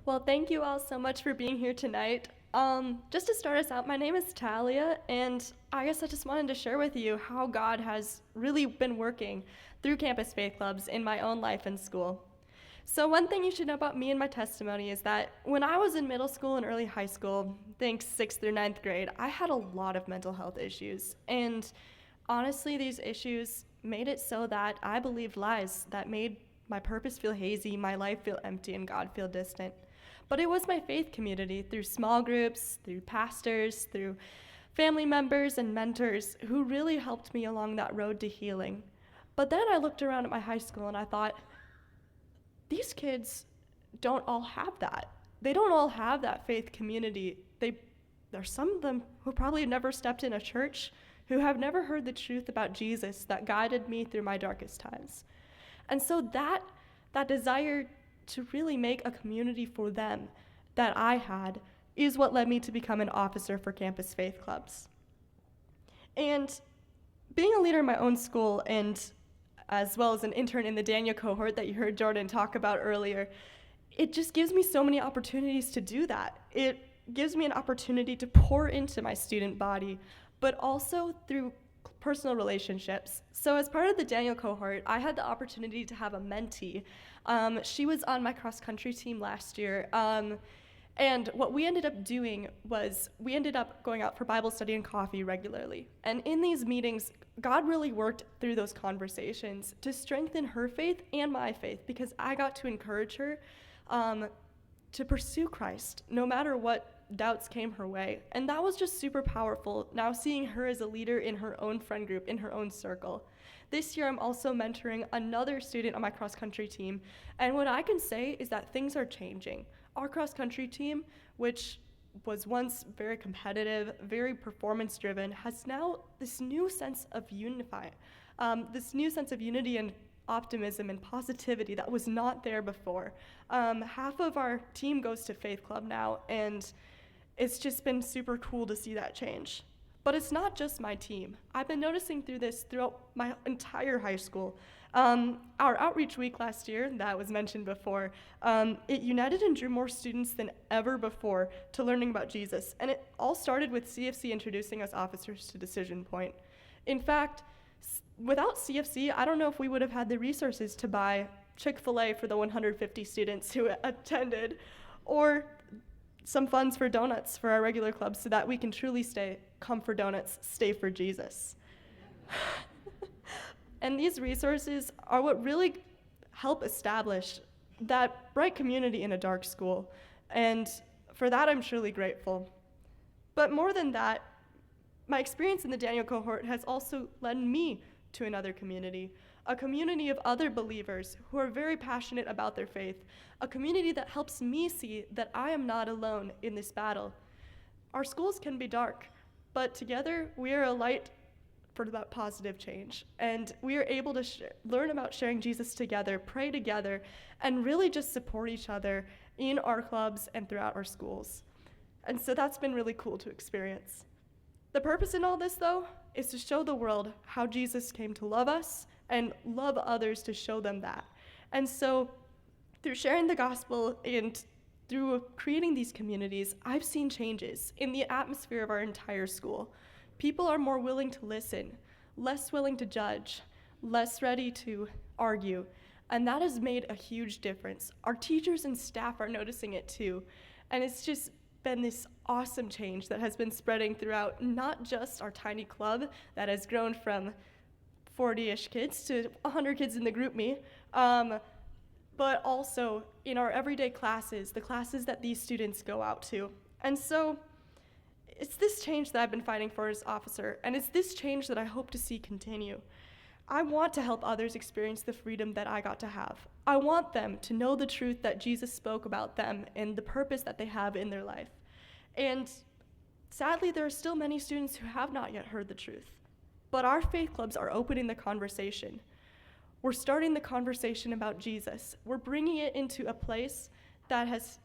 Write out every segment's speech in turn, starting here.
Well, thank you all so much for being here tonight. Just to start us out, my name is Talia, and I guess I just wanted to share with you how God has really been working through Campus Faith Clubs in my own life and school. So one thing you should know about me and my testimony is that when I was in middle school and early high school, think 6th through ninth grade, I had a lot of mental health issues. And honestly, these issues made it so that I believed lies that made my purpose feel hazy, my life feel empty, and God feel distant. But it was my faith community, through small groups, through pastors, through family members and mentors, who really helped me along that road to healing. But then I looked around at my high school and I thought, these kids don't all have that. They don't all have that faith community. There's some of them who probably have never stepped in a church, who have never heard the truth about Jesus that guided me through my darkest times. And so that desire to really make a community for them that I had is what led me to become an officer for Campus Faith Clubs. And being a leader in my own school, and as well as an intern in the Daniel cohort that you heard Jordan talk about earlier, it just gives me so many opportunities to do that. It gives me an opportunity to pour into my student body, but also through personal relationships. So as part of the Daniel cohort, I had the opportunity to have a mentee. She was on my cross-country team last year. And what we ended up doing was we ended up going out for Bible study and coffee regularly. And in these meetings, God really worked through those conversations to strengthen her faith and my faith, because I got to encourage her to pursue Christ no matter what doubts came her way. And that was just super powerful, now seeing her as a leader in her own friend group, in her own circle. This year, I'm also mentoring another student on my cross-country team, and what I can say is that things are changing. Our cross-country team, which was once very competitive, very performance-driven, has now this new sense of unity and optimism and positivity that was not there before. Half of our team goes to Faith Club now, and it's just been super cool to see that change. But it's not just my team. I've been noticing throughout my entire high school. Our outreach week last year, that was mentioned before, it united and drew more students than ever before to learning about Jesus. And it all started with CFC introducing us officers to Decision Point. In fact, without CFC, I don't know if we would have had the resources to buy Chick-fil-A for the 150 students who attended, or some funds for donuts for our regular club so that we can truly come for donuts, stay for Jesus. And these resources are what really help establish that bright community in a dark school. And for that, I'm truly grateful. But more than that, my experience in the Daniel cohort has also led me to another community, a community of other believers who are very passionate about their faith, a community that helps me see that I am not alone in this battle. Our schools can be dark, but together we are a light for that positive change. And we are able to learn about sharing Jesus together, pray together, and really just support each other in our clubs and throughout our schools. And so that's been really cool to experience. The purpose in all this, though, is to show the world how Jesus came to love us and love others to show them that. And so through sharing the gospel and through creating these communities, I've seen changes in the atmosphere of our entire school. People are more willing to listen, less willing to judge, less ready to argue, and that has made a huge difference. Our teachers and staff are noticing it too, and it's just been this awesome change that has been spreading throughout not just our tiny club that has grown from 40-ish kids to 100 kids in the group me, but also in our everyday classes, the classes that these students go out to. And so it's this change that I've been fighting for as officer, and it's this change that I hope to see continue. I want to help others experience the freedom that I got to have. I want them to know the truth that Jesus spoke about them and the purpose that they have in their life. And sadly, there are still many students who have not yet heard the truth. But our faith clubs are opening the conversation. We're starting the conversation about Jesus. We're bringing it into a place that has,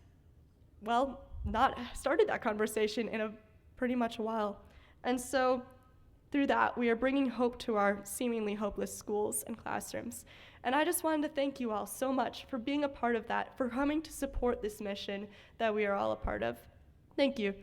not started that conversation in a pretty much a while. And so through that, we are bringing hope to our seemingly hopeless schools and classrooms. And I just wanted to thank you all so much for being a part of that, for coming to support this mission that we are all a part of. Thank you.